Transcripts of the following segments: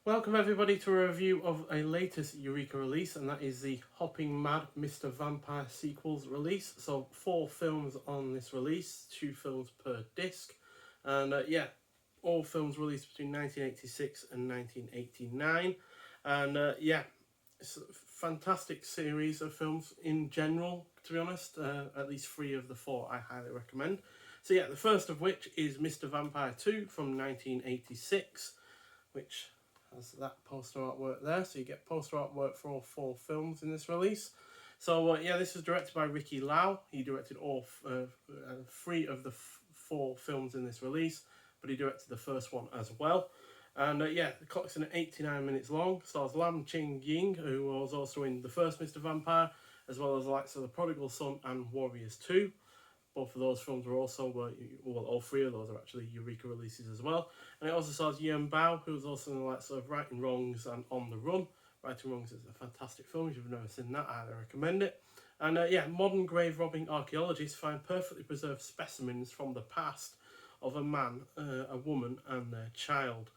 Welcome everybody to a review of a latest Eureka release, and that is the Hopping Mad Mr. Vampire sequels release. So 4 films on this release, 2 films per disc, and all films released between 1986 and 1989, and it's a fantastic series of films in general. To be honest, at least 3 of the 4 I highly recommend. So the first of which is Mr. Vampire 2 from 1986, which has that poster artwork there. So you get poster artwork for all 4 films in this release. So this was directed by Ricky Lau. He directed all 3 of the 4 films in this release, but he directed the first one as well. And the clock's in at 89 minutes long. Stars Lam Ching-Ying, who was also in the first Mr. Vampire, as well as the likes of The Prodigal Son and Warriors 2. Both of those films were also, all 3 of those are actually Eureka releases as well. And it also stars Yuan Bao, who's also in the likes of Right and Wrongs and On the Run. Right and Wrongs is a fantastic film. If you've never seen that, I highly recommend it. And modern grave robbing archaeologists find perfectly preserved specimens from the past of a man, a woman, and their child.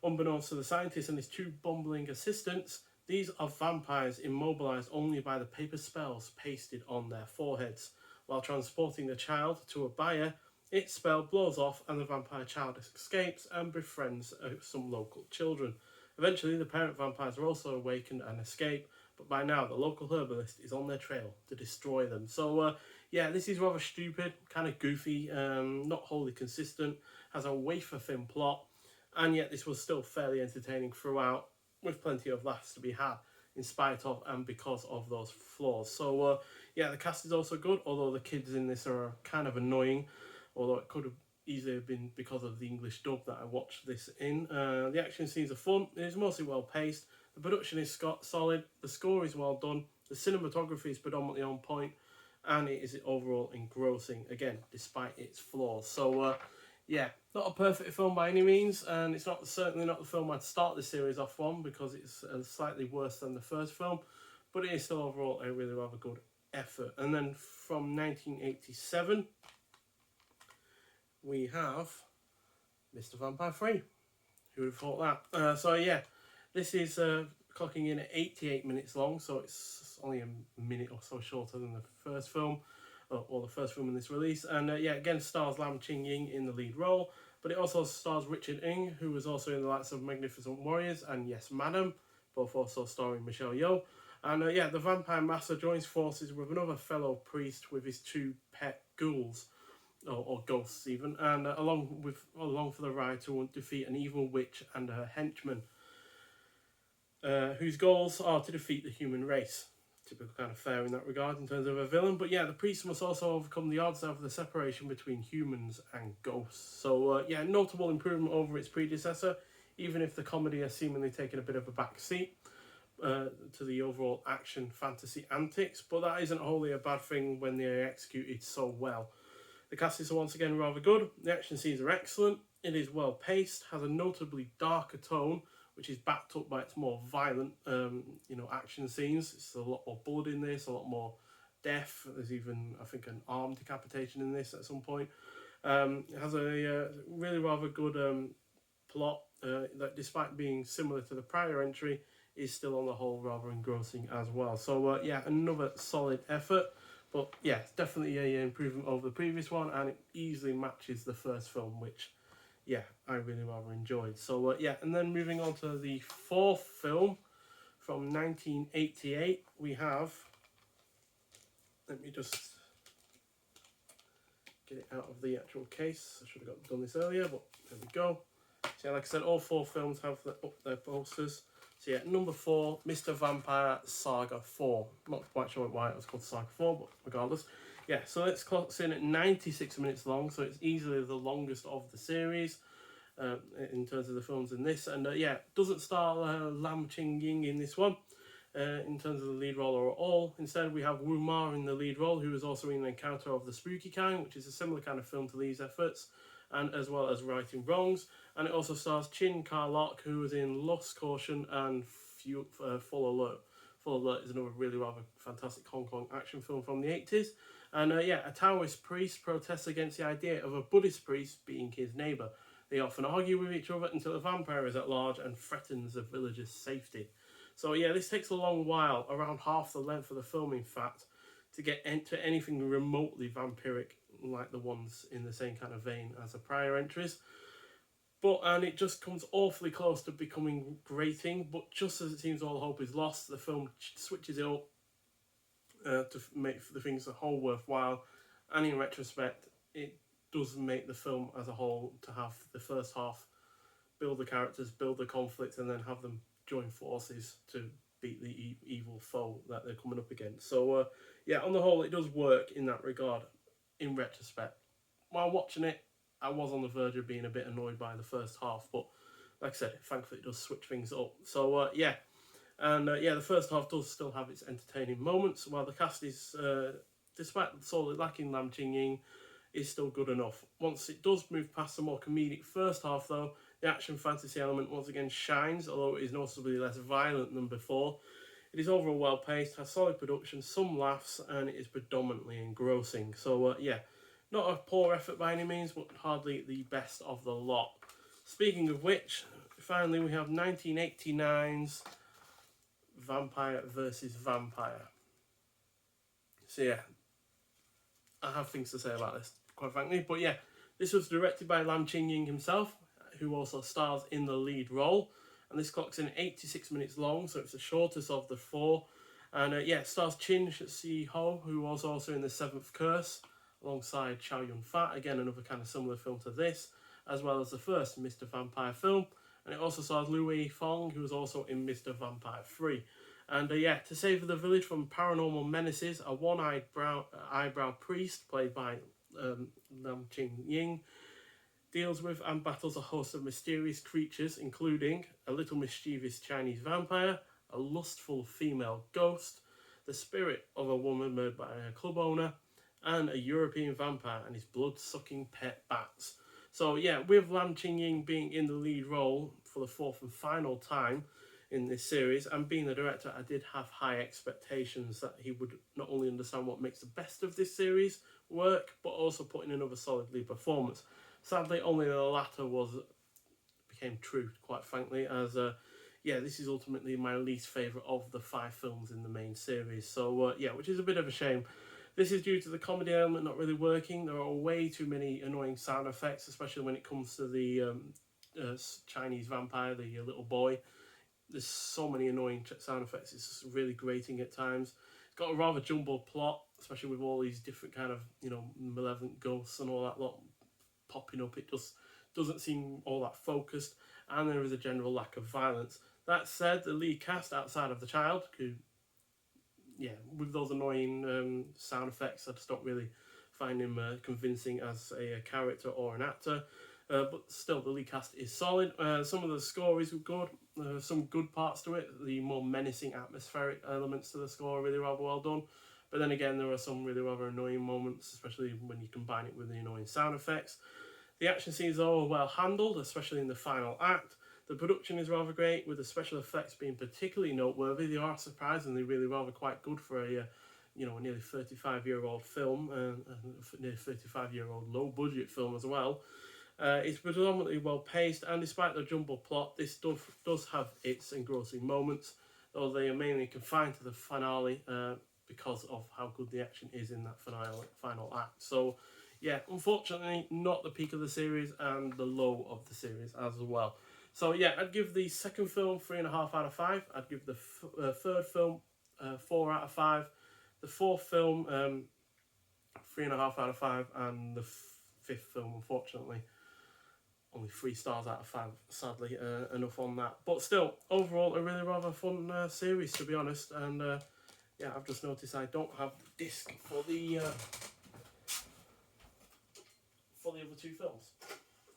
Unbeknownst to the scientist and his 2 bumbling assistants, these are vampires immobilized only by the paper spells pasted on their foreheads. While transporting the child to a buyer, its spell blows off and the vampire child escapes and befriends some local children. Eventually, the parent vampires are also awakened and escape, but by now the local herbalist is on their trail to destroy them. So, this is rather stupid, kind of goofy, not wholly consistent, has a wafer-thin plot, and yet this was still fairly entertaining throughout, with plenty of laughs to be had, in spite of and because of those flaws. So, the cast is also good, although the kids in this are kind of annoying, although it could have easily been because of the English dub that I watched this in. The action scenes are fun, it is mostly well paced, the production is solid, the score is well done, the cinematography is predominantly on point, and it is overall engrossing, again, despite its flaws. So, not a perfect film by any means, and it's certainly not the film I'd start the series off on, because it's slightly worse than the first film, but it is still overall a really rather good effort. And then from 1987, we have Mr. Vampire 3. Who would have thought that? This is clocking in at 88 minutes long, so it's only a minute or so shorter than the first film, or the first film in this release. And again, stars Lam Ching-Ying in the lead role, but it also stars Richard Ng, who was also in the likes of Magnificent Warriors and Yes Madam, both also starring Michelle Yeoh. And the vampire master joins forces with another fellow priest with his 2 pet ghouls, or ghosts even, and along for the ride to defeat an evil witch and her henchmen, whose goals are to defeat the human race. Typical kind of fare in that regard in terms of a villain. But the priest must also overcome the odds of the separation between humans and ghosts. So notable improvement over its predecessor, even if the comedy has seemingly taken a bit of a back seat to the overall action fantasy antics. But that isn't wholly a bad thing when they're executed so well. The cast is once again rather good, the action scenes are excellent, it is well paced, has a notably darker tone, which is backed up by its more violent action scenes. It's a lot more blood in this, a lot more death. There's even, I think, an arm decapitation in this at some point. It has a really rather good plot that, despite being similar to the prior entry, is still on the whole rather engrossing as well. So another solid effort. But it's definitely an improvement over the previous one, and it easily matches the first film, which I really rather enjoyed. So and then moving on to the 4th film from 1988, we have, let me just get it out of the actual case. I should have done this earlier, but there we go. So like I said, all 4 films have up their posters. So number 4, Mr. Vampire Saga 4. I'm not quite sure why it was called Saga 4, but regardless. So it's clocks in at 96 minutes long, so it's easily the longest of the series in terms of the films in this. And doesn't star Lam Ching-Ying in this one in terms of the lead role at all. Instead, we have Wu Ma in the lead role, who is also in Encounter of the Spooky Kind, which is a similar kind of film to these efforts, and as well as Right and Wrongs. And it also stars Ka-Lok, who was in Lost Caution and Full Alert. Full Alert is another really rather fantastic Hong Kong action film from the 80s. And a Taoist priest protests against the idea of a Buddhist priest being his neighbour. They often argue with each other until a vampire is at large and threatens the villagers' safety. So yeah, this takes a long while, around half the length of the film in fact, to get into anything remotely vampiric like the ones in the same kind of vein as the prior entries. And it just comes awfully close to becoming grating, but just as it seems all hope is lost, the film switches it up to make the things a whole worthwhile, and in retrospect, it does make the film as a whole to have the first half build the characters, build the conflict, and then have them join forces to beat the evil foe that they're coming up against. So yeah, on the whole, it does work in that regard in retrospect. While watching it, I was on the verge of being a bit annoyed by the first half, but like I said, thankfully it does switch things up. So yeah, and yeah, the first half does still have its entertaining moments, while the cast is, despite sorely lacking Lam Ching-Ying, is still good enough. Once it does move past the more comedic first half though, the action fantasy element once again shines, although it is noticeably less violent than before. It is overall well paced, has solid production, some laughs, and it is predominantly engrossing. So yeah, not a poor effort by any means, but hardly the best of the lot. Speaking of which, finally we have 1989's Vampire versus Vampire. So yeah, I have things to say about this, quite frankly. But yeah, this was directed by Lam Ching-Ying himself, who also stars in the lead role. And this clocks in 86 minutes long, so it's the shortest of the four. And yeah, it stars Siu-Ho, who was also in The Seventh Curse, alongside Chow Yun-fat, again another kind of similar film to this, as well as the first Mr. Vampire film. And it also stars Lu Wei-fong, who was also in Mr. Vampire 3. And yeah, to save the village from paranormal menaces, a one-eyed eyebrow priest, played by Lam Ching-Ying, deals with and battles a host of mysterious creatures, including a little mischievous Chinese vampire, a lustful female ghost, the spirit of a woman murdered by a club owner, and a European vampire and his blood-sucking pet bats. So yeah, with Lam Ching-Ying being in the lead role for the fourth and final time in this series, and being the director, I did have high expectations that he would not only understand what makes the best of this series work, but also put in another solid lead performance. Sadly, only the latter became true, quite frankly, as yeah, this is ultimately my least favourite of the 5 films in the main series. So yeah, which is a bit of a shame. This is due to the comedy element not really working. There are way too many annoying sound effects, especially when it comes to the Chinese vampire, the little boy. There's so many annoying sound effects. It's just really grating at times. It's got a rather jumbled plot, especially with all these different kind of, malevolent ghosts and all that lot popping up. It just doesn't seem all that focused, and there is a general lack of violence. That said, the lead cast outside of the child, who, yeah, with those annoying sound effects, I just don't really find him convincing as a character or an actor. But still, the lead cast is solid. Some of the score is good. Some good parts to it. The more menacing atmospheric elements to the score are really rather well done. But then again, there are some really rather annoying moments, especially when you combine it with the annoying sound effects. The action scenes are all well handled, especially in the final act. The production is rather great, with the special effects being particularly noteworthy. They are surprisingly really rather quite good for a nearly 35-year-old film, and a nearly 35-year-old low-budget film as well. It's predominantly well paced, and despite the jumbled plot, this stuff does have its engrossing moments, though they are mainly confined to the finale because of how good the action is in that final act. So yeah, unfortunately not the peak of the series and the low of the series as well. So yeah, I'd give the second film 3.5 out of 5. I'd give the third film 4 out of 5. The fourth film 3.5 out of 5, and the fifth film, unfortunately, only 3 stars out of 5, sadly. Enough on that. But still, overall, a really rather fun series, to be honest. And yeah, I've just noticed I don't have the disc for the other 2 films.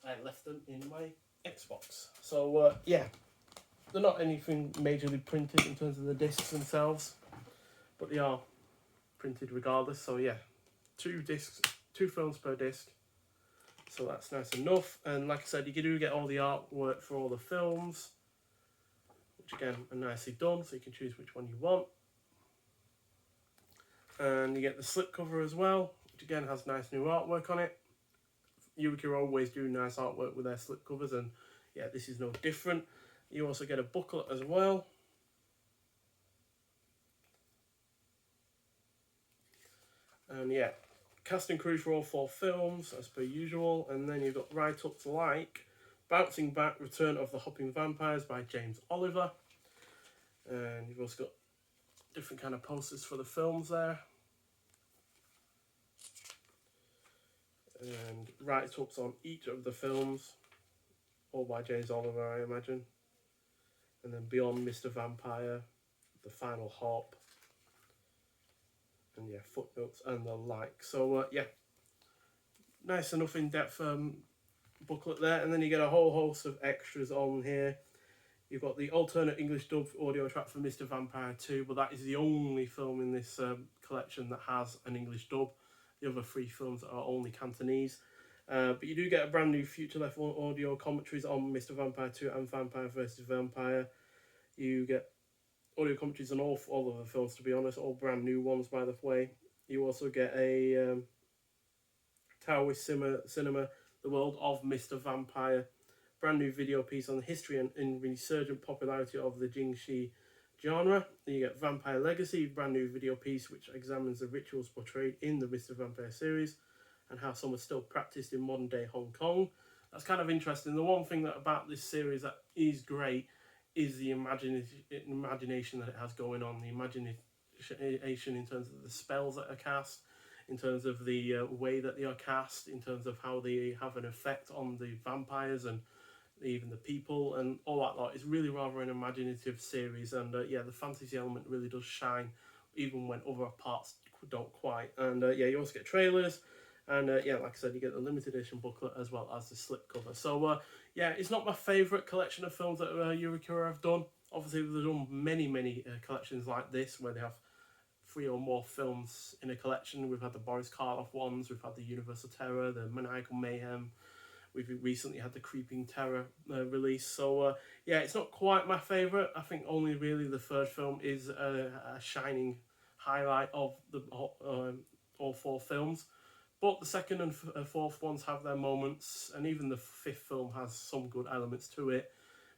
I left them in my Xbox. So yeah, they're not anything majorly printed in terms of the discs themselves, but they are printed regardless. So yeah, 2 discs, 2 films per disc. So that's nice enough. And like I said, you do get all the artwork for all the films, which again are nicely done, so you can choose which one you want. And you get the slipcover as well, which again has nice new artwork on it. Eureka always do nice artwork with their slipcovers, and yeah, this is no different. You also get a booklet as well. And yeah, cast and crew for all 4 films, as per usual. And then you've got write-ups like Bouncing Back, Return of the Hopping Vampires by James Oliver. And you've also got different kind of posters for the films there. And write-ups on each of the films, all by James Oliver, I imagine. And then Beyond Mr. Vampire, The Final Hop, and yeah, footnotes and the like. So yeah, nice enough in-depth booklet there. And then you get a whole host of extras on here. You've got the alternate English dub audio track for Mr. Vampire 2, but that is the only film in this collection that has an English dub. The other 3 films are only Cantonese. But you do get a brand new Future Left audio commentaries on Mr. Vampire 2 and Vampire vs. Vampire. You get audio commentaries on all of the films, to be honest, all brand new ones, by the way. You also get a Taoist Cinema, The World of Mr. Vampire, brand new video piece on the history and resurgent popularity of the Jingxi genre. Then you get Vampire Legacy, brand new video piece which examines the rituals portrayed in the Mr. Vampire series and how some are still practiced in modern day Hong Kong. That's kind of interesting. The one thing that about this series that is great is the imagination that it has going on, the imagination in terms of the spells that are cast, in terms of the way that they are cast, in terms of how they have an effect on the vampires and even the people and all that lot. It's really rather an imaginative series, and yeah, the fantasy element really does shine even when other parts don't quite. And yeah, you also get trailers, and yeah, like I said, you get the limited edition booklet as well as the slipcover. So yeah, it's not my favourite collection of films that Eureka have done. Obviously, they've done many collections like this where they have 3 or more films in a collection. We've had the Boris Karloff ones, we've had the Universal Terror, the Maniacal Mayhem. We've recently had the Creeping Terror release. So yeah, it's not quite my favourite. I think only really the 3rd film is a shining highlight of the all 4 films. But the 2nd and 4th ones have their moments, and even the 5th film has some good elements to it.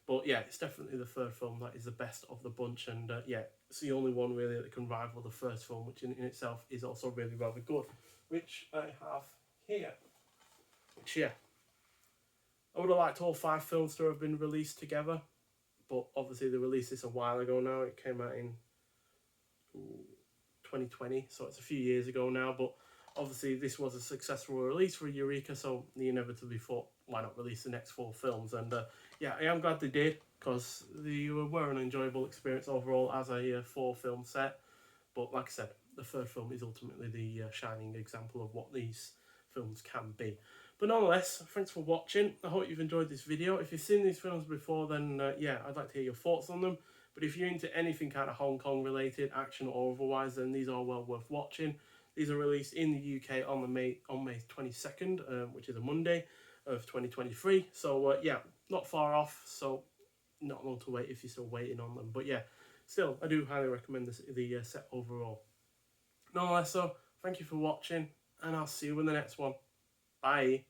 But yeah, it's definitely the 3rd film that is the best of the bunch, and yeah, it's the only one really that can rival the 1st film, which in itself is also really rather good, which I have here. Which yeah, I would have liked all 5 films to have been released together, but obviously they released this a while ago now. It came out in 2020, so it's a few years ago now, but obviously this was a successful release for Eureka, so they inevitably thought, why not release the next 4 films? And yeah, I am glad they did, because they were an enjoyable experience overall as a 4-film set. But like I said, the 3rd film is ultimately the shining example of what these films can be. But nonetheless, thanks for watching. I hope you've enjoyed this video. If you've seen these films before, then yeah, I'd like to hear your thoughts on them. But if you're into anything kind of Hong Kong related, action or otherwise, then these are well worth watching. These are released in the UK on May 22nd, which is a Monday of 2023. So yeah, not far off, so not long to wait if you're still waiting on them. But yeah, still, I do highly recommend the set overall. Nonetheless, so thank you for watching, and I'll see you in the next one. Bye.